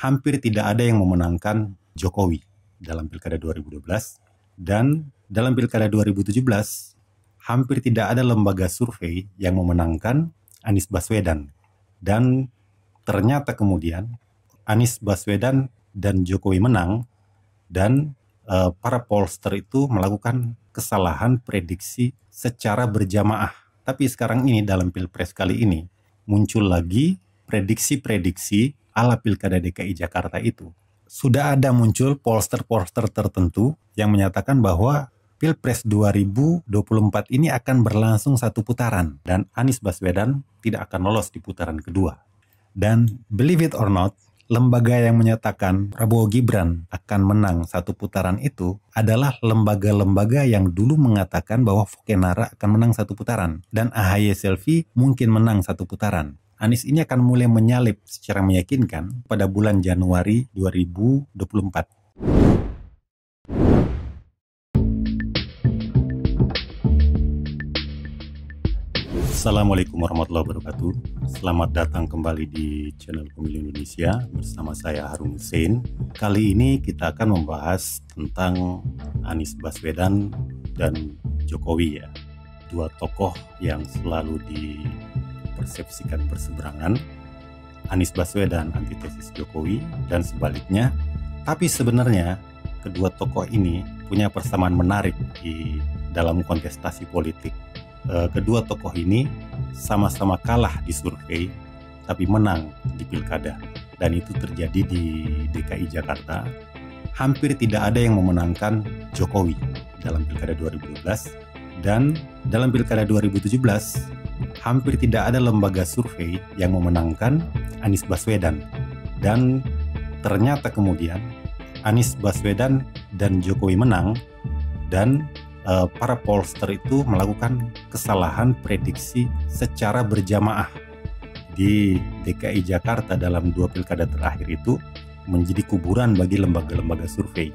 hampir tidak ada yang memenangkan Jokowi dalam Pilkada 2012, dan dalam Pilkada 2017 hampir tidak ada lembaga survei yang memenangkan Anies Baswedan. Dan ternyata kemudian Anies Baswedan dan Jokowi menang, dan para pollster itu melakukan kesalahan prediksi secara berjamaah. Tapi sekarang ini dalam Pilpres kali ini muncul lagi prediksi-prediksi ala Pilkada DKI Jakarta itu. Sudah ada muncul pollster-pollster tertentu yang menyatakan bahwa Pilpres 2024 ini akan berlangsung satu putaran dan Anies Baswedan tidak akan lolos di putaran kedua. Dan believe it or not, lembaga yang menyatakan Prabowo Gibran akan menang satu putaran itu adalah lembaga-lembaga yang dulu mengatakan bahwa Fokenara akan menang satu putaran dan AHY Selvi mungkin menang satu putaran. Anies ini akan mulai menyalip secara meyakinkan pada bulan Januari 2024. Assalamualaikum warahmatullahi wabarakatuh. Selamat datang kembali di channel Pemilih Indonesia bersama saya Harun Hussein. Kali ini kita akan membahas tentang Anies Baswedan dan Jokowi ya. Dua tokoh yang selalu dipersepsikan berseberangan. Anies Baswedan antitesis Jokowi dan sebaliknya. Tapi sebenarnya kedua tokoh ini punya persamaan menarik di dalam kontestasi politik. Kedua tokoh ini sama-sama kalah di survei tapi menang di pilkada, dan itu terjadi di DKI Jakarta. Hampir tidak ada yang memenangkan Jokowi dalam pilkada 2012, dan dalam pilkada 2017 hampir tidak ada lembaga survei yang memenangkan Anies Baswedan. Dan ternyata kemudian Anies Baswedan dan Jokowi menang, dan para pollster itu melakukan kesalahan prediksi secara berjamaah. Di DKI Jakarta dalam dua pilkada terakhir itu menjadi kuburan bagi lembaga-lembaga survei.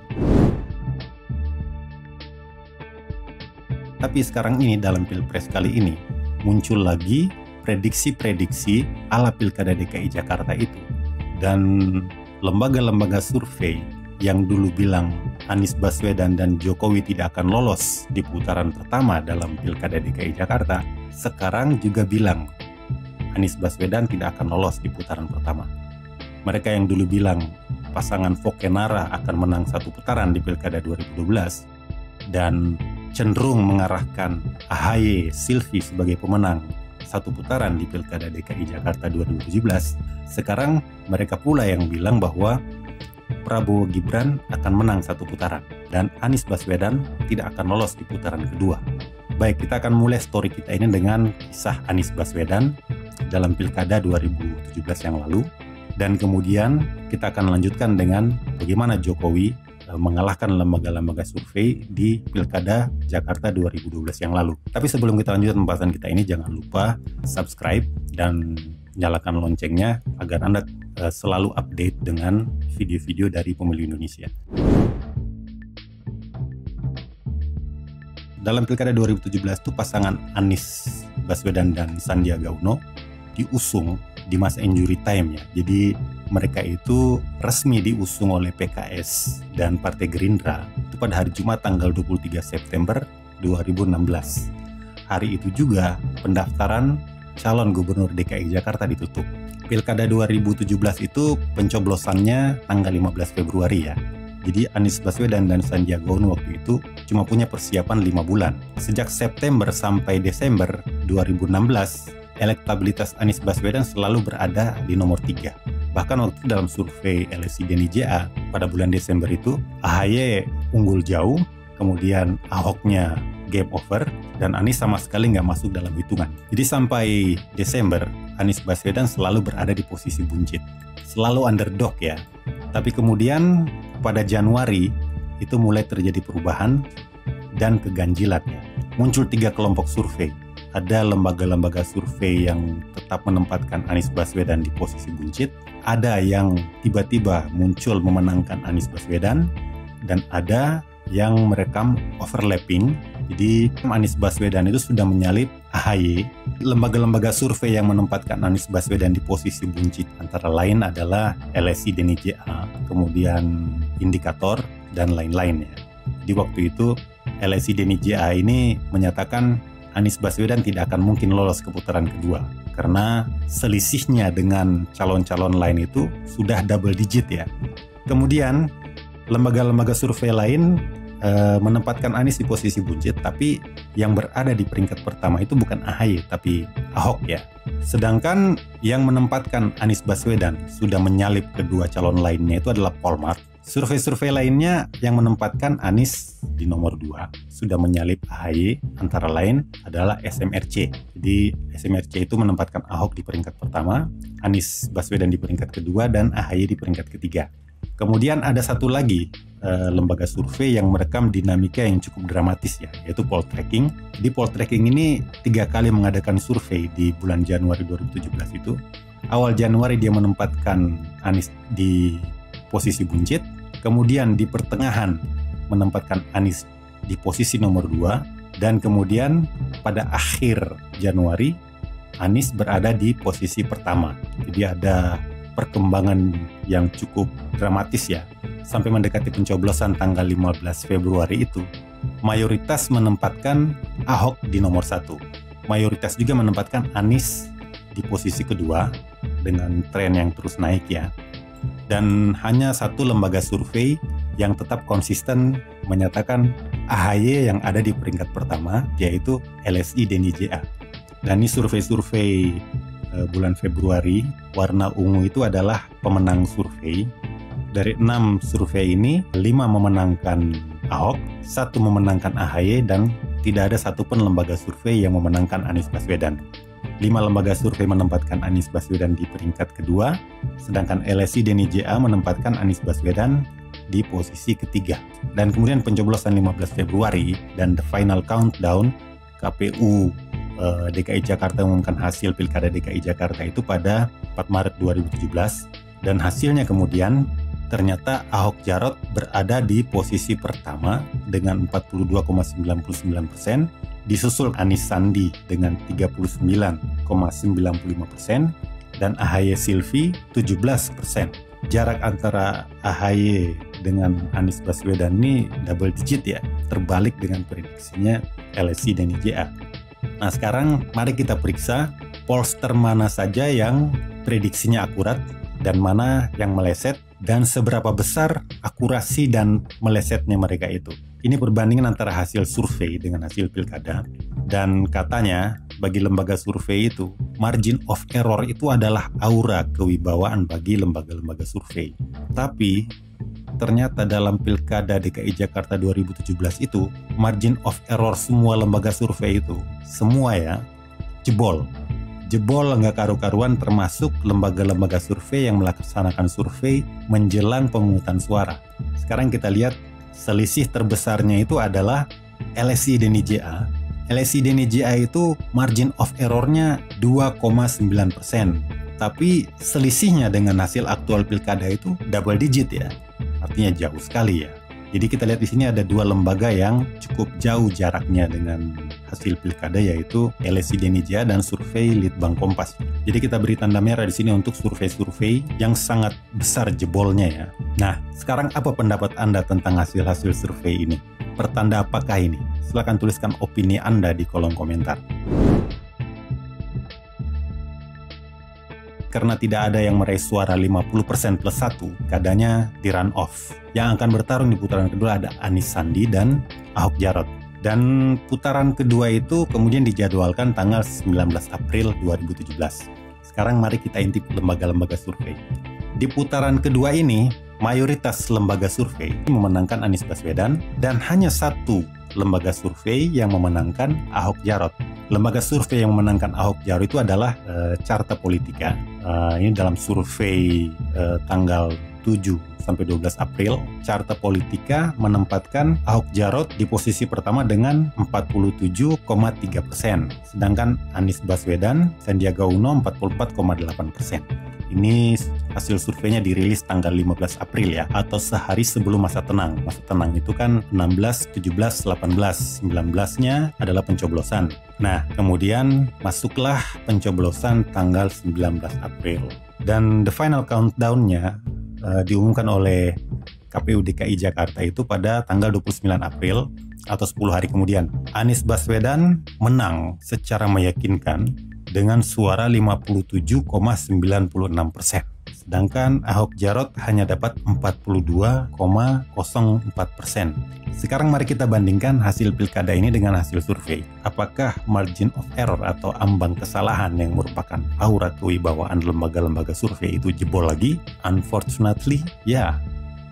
Tapi sekarang ini dalam Pilpres kali ini muncul lagi prediksi-prediksi ala Pilkada DKI Jakarta itu. Dan lembaga-lembaga survei yang dulu bilang Anies Baswedan dan Jokowi tidak akan lolos di putaran pertama dalam Pilkada DKI Jakarta, sekarang juga bilang Anies Baswedan tidak akan lolos di putaran pertama. Mereka yang dulu bilang pasangan Fokenara akan menang satu putaran di Pilkada 2012 dan cenderung mengarahkan AHY Selvi sebagai pemenang satu putaran di Pilkada DKI Jakarta 2017, sekarang mereka pula yang bilang bahwa Prabowo Gibran akan menang satu putaran dan Anies Baswedan tidak akan lolos di putaran kedua. Baik, kita akan mulai story kita ini dengan kisah Anies Baswedan dalam Pilkada 2017 yang lalu, dan kemudian kita akan lanjutkan dengan bagaimana Jokowi mengalahkan lembaga-lembaga survei di Pilkada Jakarta 2012 yang lalu. Tapi sebelum kita lanjutkan pembahasan kita ini, jangan lupa subscribe dan nyalakan loncengnya agar Anda selalu update dengan video-video dari Pemilih Indonesia. Dalam Pilkada 2017 itu pasangan Anies Baswedan dan Sandiaga Uno diusung di masa injury time ya. Jadi mereka itu resmi diusung oleh PKS dan Partai Gerindra itu pada hari Jumat tanggal 23 September 2016. Hari itu juga pendaftaran calon gubernur DKI Jakarta ditutup. Pilkada 2017 itu pencoblosannya tanggal 15 Februari ya. Jadi Anies Baswedan dan Sandiaga Uno waktu itu cuma punya persiapan 5 bulan. Sejak September sampai Desember 2016, elektabilitas Anies Baswedan selalu berada di nomor 3. Bahkan waktu itu dalam survei LSI Deni JA pada bulan Desember itu, AHY unggul jauh, kemudian Ahoknya game over, dan Anies sama sekali nggak masuk dalam hitungan. Jadi sampai Desember, Anies Baswedan selalu berada di posisi buncit. Selalu underdog ya. Tapi kemudian pada Januari, itu mulai terjadi perubahan dan keganjilan ya. Muncul 3 kelompok survei. Ada lembaga-lembaga survei yang tetap menempatkan Anies Baswedan di posisi buncit. Ada yang tiba-tiba muncul memenangkan Anies Baswedan. Dan ada yang merekam overlapping Jadi Anies Baswedan itu sudah menyalip AHY. Lembaga-lembaga survei yang menempatkan Anies Baswedan di posisi buncit antara lain adalah LSI dan IJA, kemudian Indikator, dan lain-lainnya. Di waktu itu LSI dan IJA ini menyatakan Anies Baswedan tidak akan mungkin lolos ke putaran kedua karena selisihnya dengan calon-calon lain itu sudah double digit ya. Kemudian lembaga-lembaga survei lain menempatkan Anies di posisi buncit, tapi yang berada di peringkat pertama itu bukan AHY tapi Ahok ya. Sedangkan yang menempatkan Anies Baswedan sudah menyalip kedua calon lainnya itu adalah Polmark. Survei-survei lainnya yang menempatkan Anies di nomor 2 sudah menyalip AHY, antara lain adalah SMRC. Jadi SMRC itu menempatkan Ahok di peringkat pertama, Anies Baswedan di peringkat kedua, dan AHY di peringkat ketiga. Kemudian ada satu lagi lembaga survei yang merekam dinamika yang cukup dramatis ya, yaitu Poltreking. Di Poltreking ini 3 kali mengadakan survei di bulan Januari 2017 itu. Awal Januari dia menempatkan Anies di posisi buncit, kemudian di pertengahan menempatkan Anies di posisi nomor 2, dan kemudian pada akhir Januari Anies berada di posisi pertama. Jadi ada perkembangan yang cukup dramatis ya. Sampai mendekati pencoblosan tanggal 15 Februari itu, mayoritas menempatkan Ahok di nomor 1. Mayoritas juga menempatkan Anies di posisi kedua dengan tren yang terus naik ya. Dan hanya satu lembaga survei yang tetap konsisten menyatakan AHY yang ada di peringkat pertama, yaitu LSI dan IJA. Dan ini survei-survei bulan Februari, warna ungu itu adalah pemenang survei. Dari 6 survei ini, 5 memenangkan Ahok, 1 memenangkan AHY, dan tidak ada satupun lembaga survei yang memenangkan Anies Baswedan. 5 lembaga survei menempatkan Anies Baswedan di peringkat kedua, sedangkan LSI dan IJA menempatkan Anies Baswedan di posisi ketiga. Dan kemudian pencoblosan 15 Februari dan the final countdown, KPU DKI Jakarta mengumumkan hasil Pilkada DKI Jakarta itu pada 4 Maret 2017, dan hasilnya kemudian ternyata Ahok Jarot berada di posisi pertama dengan 42,99%, disusul Anies Sandi dengan 39,95%, dan AHY Silvi 17%. Jarak antara AHY dengan Anies Baswedan ini double digit ya, terbalik dengan prediksinya LSI dan IJA. Nah sekarang mari kita periksa pollster mana saja yang prediksinya akurat dan mana yang meleset, dan seberapa besar akurasi dan melesetnya mereka itu. Ini perbandingan antara hasil survei dengan hasil pilkada, dan katanya bagi lembaga survei itu margin of error itu adalah aura kewibawaan bagi lembaga-lembaga survei. Tapi ternyata dalam Pilkada DKI Jakarta 2017 itu margin of error semua lembaga survei itu semua ya jebol nggak karu-karuan, termasuk lembaga-lembaga survei yang melaksanakan survei menjelang pemungutan suara. Sekarang kita lihat selisih terbesarnya itu adalah LSI dan IJA. LSI dan IJA itu margin of errornya 2,9%. Tapi selisihnya dengan hasil aktual pilkada itu double digit ya. Artinya jauh sekali ya. Jadi kita lihat di sini ada 2 lembaga yang cukup jauh jaraknya dengan hasil pilkada, yaitu LSI dan IJA dan survei Litbang Kompas. Jadi kita beri tanda merah di sini untuk survei-survei yang sangat besar jebolnya ya. Nah, sekarang apa pendapat Anda tentang hasil-hasil survei ini? Pertanda apakah ini? Silakan tuliskan opini Anda di kolom komentar. Karena tidak ada yang meraih suara 50% plus 1, keadaannya di run off. Yang akan bertarung di putaran kedua ada Anies Sandi dan Ahok Jarot. Dan putaran kedua itu kemudian dijadwalkan tanggal 19 April 2017. Sekarang mari kita intip lembaga-lembaga survei. Di putaran kedua ini, mayoritas lembaga survei memenangkan Anies Baswedan, dan hanya 1 lembaga survei yang memenangkan Ahok Jarot. Lembaga survei yang memenangkan Ahok Jarot itu adalah Carta Politika. Ini dalam survei tanggal 7 sampai 12 April, Carta Politika menempatkan Ahok Jarot di posisi pertama dengan 47,3%, sedangkan Anies Baswedan, Sandiaga Uno 44,8%. Ini hasil surveinya dirilis tanggal 15 April ya, atau sehari sebelum masa tenang. Masa tenang itu kan 16, 17, 18, 19-nya adalah pencoblosan. Nah, kemudian masuklah pencoblosan tanggal 19 April. Dan the final countdown-nya diumumkan oleh KPU DKI Jakarta itu pada tanggal 29 April atau 10 hari kemudian. Anies Baswedan menang secara meyakinkan dengan suara 57,96%. Sedangkan Ahok Jarot hanya dapat 42,04%. Sekarang mari kita bandingkan hasil pilkada ini dengan hasil survei. Apakah margin of error atau ambang kesalahan yang merupakan aura kewibawaan lembaga-lembaga survei itu jebol lagi? Unfortunately, ya.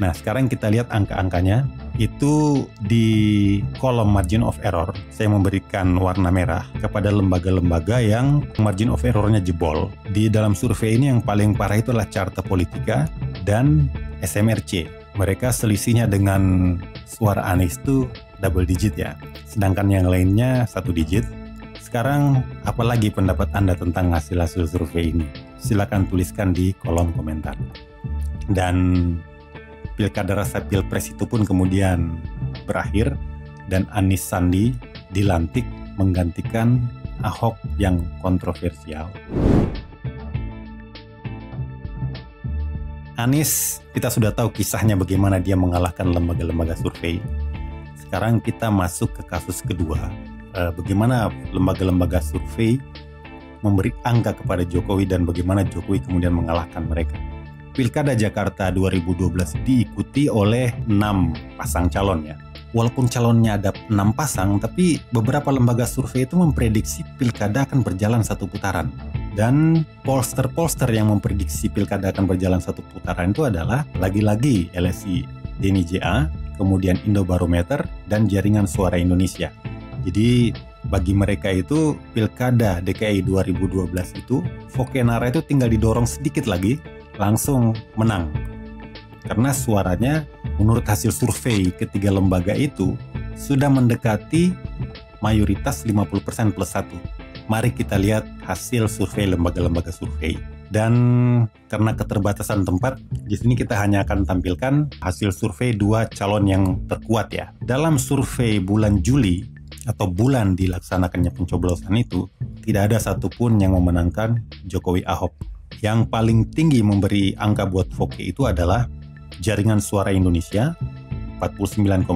Nah, sekarang kita lihat angka-angkanya. Itu di kolom margin of error, saya memberikan warna merah kepada lembaga-lembaga yang margin of errornya jebol. Di dalam survei ini yang paling parah itu adalah Carta Politika dan SMRC. Mereka selisihnya dengan suara Anies itu double digit ya. Sedangkan yang lainnya 1 digit. Sekarang, apalagi pendapat Anda tentang hasil-hasil survei ini? Silakan tuliskan di kolom komentar. Dan pilkada rasa pilpres itu pun kemudian berakhir dan Anies Sandi dilantik menggantikan Ahok yang kontroversial. Anies, kita sudah tahu kisahnya bagaimana dia mengalahkan lembaga-lembaga survei. Sekarang kita masuk ke kasus kedua. Bagaimana lembaga-lembaga survei memberi angka kepada Jokowi dan bagaimana Jokowi kemudian mengalahkan mereka. Pilkada Jakarta 2012 diikuti oleh 6 pasang calon ya. Walaupun calonnya ada 6 pasang, tapi beberapa lembaga survei itu memprediksi pilkada akan berjalan 1 putaran. Dan pollster-pollster yang memprediksi pilkada akan berjalan 1 putaran itu adalah lagi-lagi LSI Denny JA, kemudian Indobarometer, dan Jaringan Suara Indonesia. Jadi bagi mereka itu pilkada DKI 2012 itu, Fokenara itu tinggal didorong sedikit lagi, langsung menang. Karena suaranya menurut hasil survei ketiga lembaga itu sudah mendekati mayoritas 50% plus 1. Mari kita lihat hasil survei lembaga-lembaga survei. Dan karena keterbatasan tempat, di sini kita hanya akan tampilkan hasil survei 2 calon yang terkuat ya. Dalam survei bulan Juli atau bulan dilaksanakannya pencoblosan itu, tidak ada satupun yang memenangkan Jokowi Ahok. Yang paling tinggi memberi angka buat Foke itu adalah Jaringan Suara Indonesia 49,6,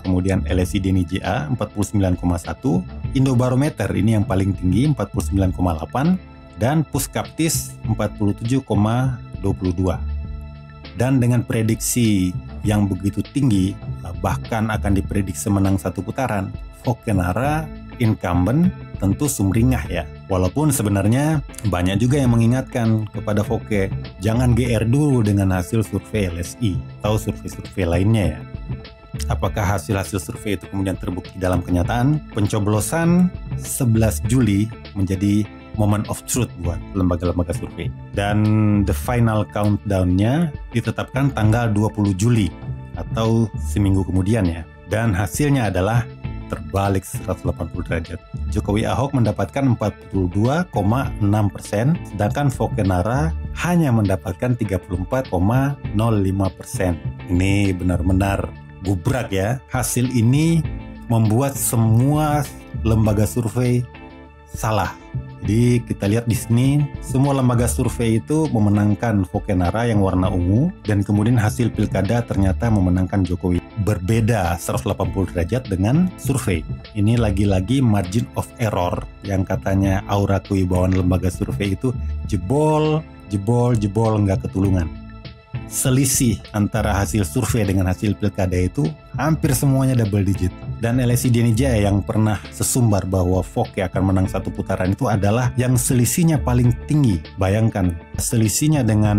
kemudian LSI Denny JA 49,1, Indobarometer ini yang paling tinggi 49,8, dan Puskaptis 47,22. Dan dengan prediksi yang begitu tinggi, bahkan akan diprediksi menang 1 putaran, Fokenara incumbent tentu sumringah ya. Walaupun sebenarnya banyak juga yang mengingatkan kepada Foke, jangan GR dulu dengan hasil survei LSI atau survei-survei lainnya ya. Apakah hasil-hasil survei itu kemudian terbukti dalam kenyataan? Pencoblosan 11 Juli menjadi moment of truth buat lembaga-lembaga survei. Dan the final countdown-nya ditetapkan tanggal 20 Juli atau seminggu kemudian ya. Dan hasilnya adalah terbalik 180 derajat. Jokowi Ahok mendapatkan 42,6%, sedangkan Fokenara hanya mendapatkan 34,05%. Ini benar-benar gubrak ya. Hasil ini membuat semua lembaga survei salah. Jadi kita lihat di sini semua lembaga survei itu memenangkan Fokenara yang warna ungu, dan kemudian hasil pilkada ternyata memenangkan Jokowi. Berbeda 180 derajat dengan survei. Ini lagi-lagi margin of error yang katanya aura kewibawaan lembaga survei itu jebol nggak ketulungan. Selisih antara hasil survei dengan hasil pilkada itu hampir semuanya double digit. Dan LSI Denny JA yang pernah sesumbar bahwa Foke akan menang 1 putaran itu adalah yang selisihnya paling tinggi. Bayangkan, selisihnya dengan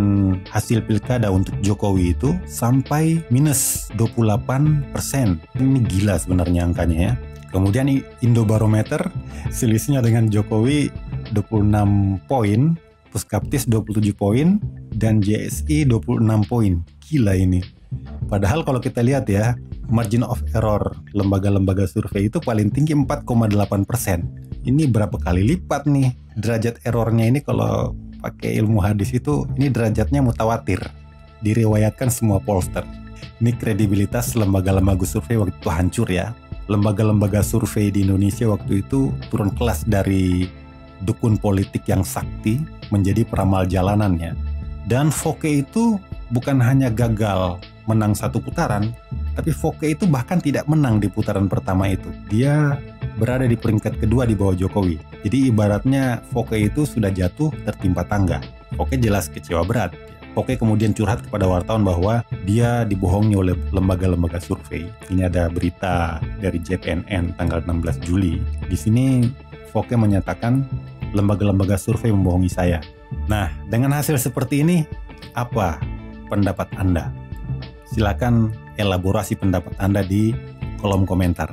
hasil pilkada untuk Jokowi itu sampai minus 28%. Ini gila sebenarnya angkanya ya. Kemudian Indobarometer selisihnya dengan Jokowi 26 poin, Puskaptis 27 poin, dan JSI 26 poin. Gila ini. Padahal kalau kita lihat ya, margin of error lembaga-lembaga survei itu paling tinggi 4,8%. Ini berapa kali lipat nih derajat errornya ini kalau pakai ilmu hadis itu, ini derajatnya mutawatir, diriwayatkan semua pollster. Ini kredibilitas lembaga-lembaga survei waktu itu hancur ya. Lembaga-lembaga survei di Indonesia waktu itu turun kelas dari dukun politik yang sakti menjadi peramal jalanannya. Dan Fouquet itu bukan hanya gagal menang satu putaran, tapi Fouquet itu bahkan tidak menang di putaran pertama itu. Dia berada di peringkat kedua di bawah Jokowi. Jadi ibaratnya Fouquet itu sudah jatuh tertimpa tangga. Fouquet jelas kecewa berat. Fouquet kemudian curhat kepada wartawan bahwa dia dibohongi oleh lembaga-lembaga survei. Ini ada berita dari JPNN tanggal 16 Juli. Di sini Fouquet menyatakan lembaga-lembaga survei membohongi saya. Nah, dengan hasil seperti ini, apa pendapat Anda? Silakan elaborasi pendapat Anda di kolom komentar.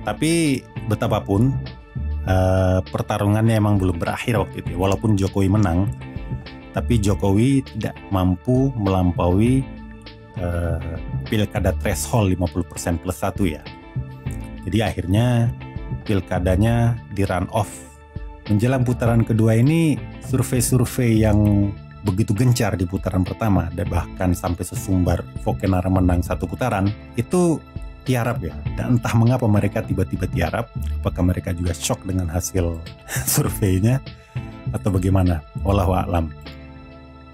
Tapi betapapun pertarungannya emang belum berakhir waktu itu. Walaupun Jokowi menang, tapi Jokowi tidak mampu melampaui pilkada threshold 50% plus 1 ya. Jadi akhirnya pilkadanya di run off. Menjelang putaran kedua ini, survei-survei yang begitu gencar di putaran pertama, dan bahkan sampai sesumbar Fouquet-Nara menang satu putaran, itu tiarap ya. Dan entah mengapa mereka tiba-tiba tiarap. Apakah mereka juga shock dengan hasil surveinya atau bagaimana? Wallahu a'lam.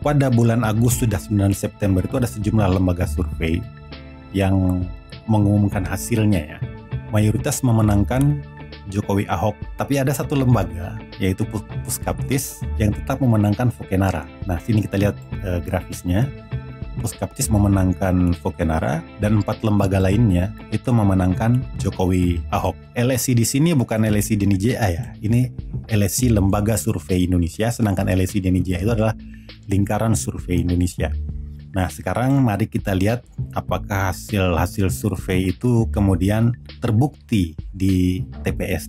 Pada bulan Agustus dan 9 September itu ada sejumlah lembaga survei yang mengumumkan hasilnya ya. Mayoritas memenangkan Jokowi Ahok, tapi ada satu lembaga yaitu Puskaptis yang tetap memenangkan Fouquet-Nara. Nah, sini kita lihat grafisnya. Puskaptis memenangkan Fouquet-Nara dan 4 lembaga lainnya itu memenangkan Jokowi Ahok. LSI di sini bukan LSI Deni JA ya. Ini LSI Lembaga Survei Indonesia, sedangkan LSI Deni JA itu adalah Lingkaran Survei Indonesia. Nah, sekarang mari kita lihat apakah hasil survei itu kemudian terbukti di TPS.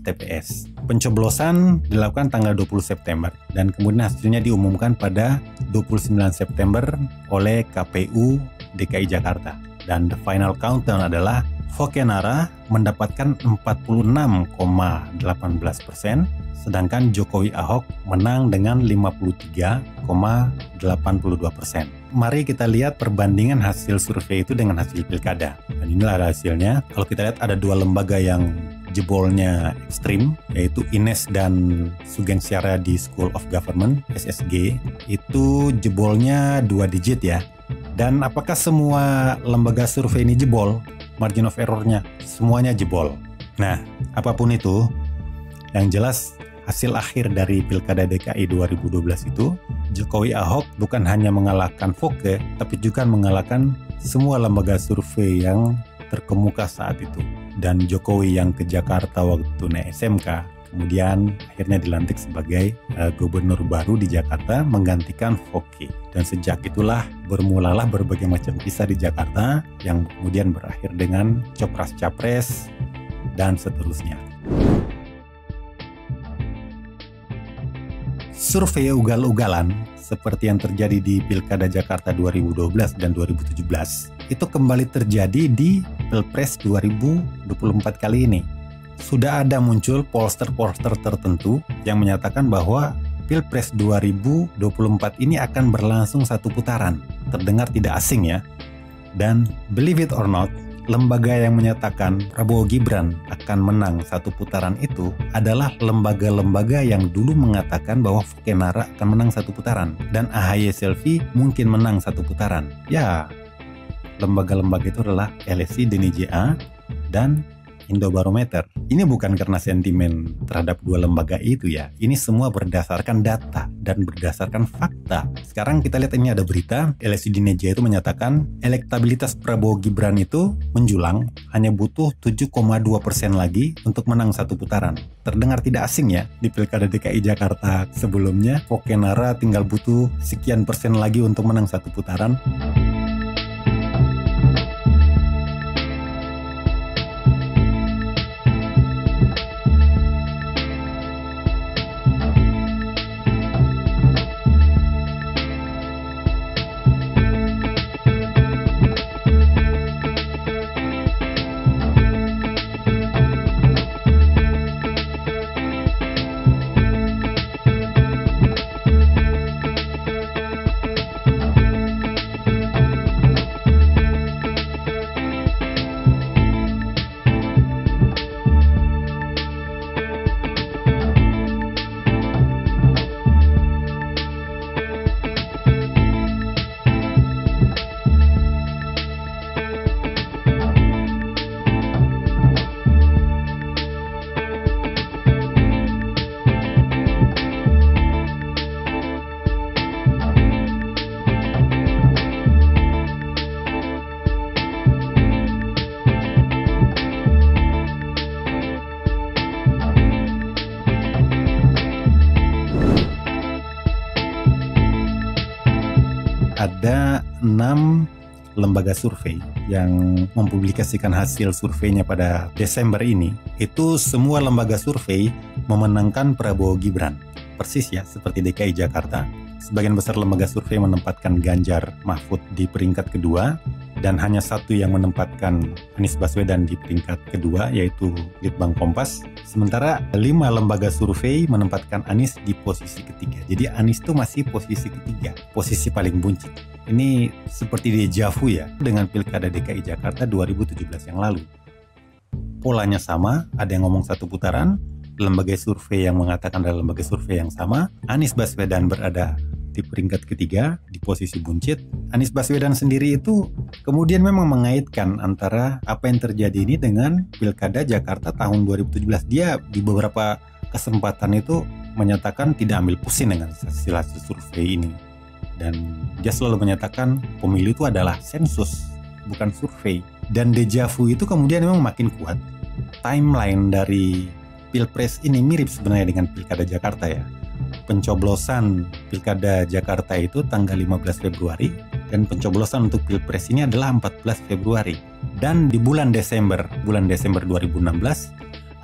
Pencoblosan dilakukan tanggal 20 September dan kemudian hasilnya diumumkan pada 29 September oleh KPU DKI Jakarta. Dan the final countdown adalah Fouquet-Nara mendapatkan 46,18%, sedangkan Jokowi Ahok menang dengan 53,82%. Mari kita lihat perbandingan hasil survei itu dengan hasil pilkada. Dan inilah hasilnya. Kalau kita lihat ada 2 lembaga yang jebolnya ekstrim, yaitu Ines dan Sugeng Syariadi School of Government, SSG, itu jebolnya 2 digit ya. Dan apakah semua lembaga survei ini jebol? Margin of error-nya semuanya jebol. Nah, apapun itu, yang jelas hasil akhir dari Pilkada DKI 2012 itu, Jokowi Ahok bukan hanya mengalahkan Fouquet, tapi juga mengalahkan semua lembaga survei yang terkemuka saat itu. Dan Jokowi yang ke Jakarta waktu naik SMK, kemudian akhirnya dilantik sebagai gubernur baru di Jakarta menggantikan Fouquet. Dan sejak itulah bermulalah berbagai macam kisah di Jakarta yang kemudian berakhir dengan copras-capres dan seterusnya. Survei ugal-ugalan seperti yang terjadi di Pilkada Jakarta 2012 dan 2017 itu kembali terjadi di Pilpres 2024 kali ini. Sudah ada muncul pollster-pollster tertentu yang menyatakan bahwa Pilpres 2024 ini akan berlangsung satu putaran. Terdengar tidak asing ya. Dan believe it or not, lembaga yang menyatakan Prabowo Gibran akan menang satu putaran itu adalah lembaga-lembaga yang dulu mengatakan bahwa Fouquet-Nara akan menang satu putaran dan AHY Selfie mungkin menang satu putaran. Ya, lembaga-lembaga itu adalah LSI Deni JA dan Indobarometer. Ini bukan karena sentimen terhadap 2 lembaga itu ya. Ini semua berdasarkan data dan berdasarkan fakta. Sekarang kita lihat ini ada berita, LSI Deni JA itu menyatakan elektabilitas Prabowo Gibran itu menjulang, hanya butuh 7,2% lagi untuk menang satu putaran. Terdengar tidak asing ya, di Pilkada DKI Jakarta sebelumnya, Fouquet-Nara tinggal butuh sekian persen lagi untuk menang satu putaran. ada 6 lembaga survei yang mempublikasikan hasil surveinya pada Desember ini. Itu semua lembaga survei memenangkan Prabowo Gibran. Persis ya, seperti DKI Jakarta. Sebagian besar lembaga survei menempatkan Ganjar Mahfud di peringkat kedua, dan hanya satu yang menempatkan Anies Baswedan di peringkat kedua, yaitu Litbang Kompas. Sementara 5 lembaga survei menempatkan Anies di posisi ketiga. Jadi Anies itu masih posisi ketiga, posisi paling buncit. Ini seperti deja vu ya, dengan Pilkada DKI Jakarta 2017 yang lalu. Polanya sama, ada yang ngomong satu putaran, lembaga survei yang mengatakan adalah lembaga survei yang sama. Anies Baswedan berada di peringkat ketiga, di posisi buncit. Anies Baswedan sendiri itu kemudian memang mengaitkan antara apa yang terjadi ini dengan Pilkada Jakarta tahun 2017. Dia di beberapa kesempatan itu menyatakan tidak ambil pusing dengan hasil survei ini. Dan dia selalu menyatakan pemilu itu adalah sensus, bukan survei. Dan deja vu itu kemudian memang makin kuat. Timeline dari Pilpres ini mirip sebenarnya dengan Pilkada Jakarta ya. Pencoblosan Pilkada Jakarta itu tanggal 15 Februari dan pencoblosan untuk Pilpres ini adalah 14 Februari. Dan di bulan Desember 2016,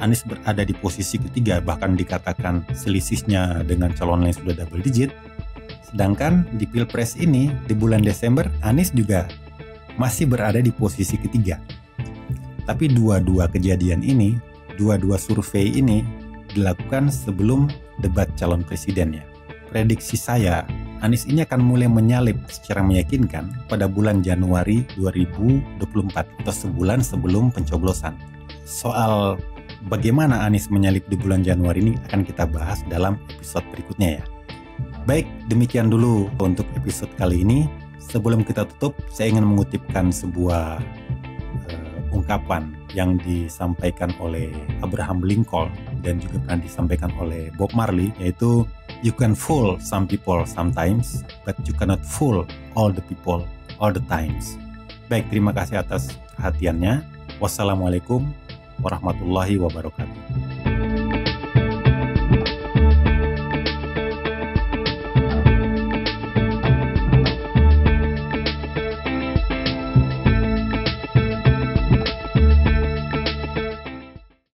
Anies berada di posisi ketiga, bahkan dikatakan selisihnya dengan calon lain sudah double digit. Sedangkan di Pilpres ini di bulan Desember Anies juga masih berada di posisi ketiga. Tapi dua-dua kejadian ini, dua-dua survei ini dilakukan sebelum debat calon presidennya. Prediksi saya, Anies ini akan mulai menyalip secara meyakinkan pada bulan Januari 2024 atau sebulan sebelum pencoblosan. Soal bagaimana Anies menyalip di bulan Januari ini akan kita bahas dalam episode berikutnya ya. Baik, demikian dulu untuk episode kali ini. Sebelum kita tutup, saya ingin mengutipkan sebuah ungkapan yang disampaikan oleh Abraham Lincoln dan juga pernah disampaikan oleh Bob Marley, yaitu you can fool some people sometimes, but you cannot fool all the people all the times. Baik, terima kasih atas perhatiannya. Wassalamualaikum warahmatullahi wabarakatuh.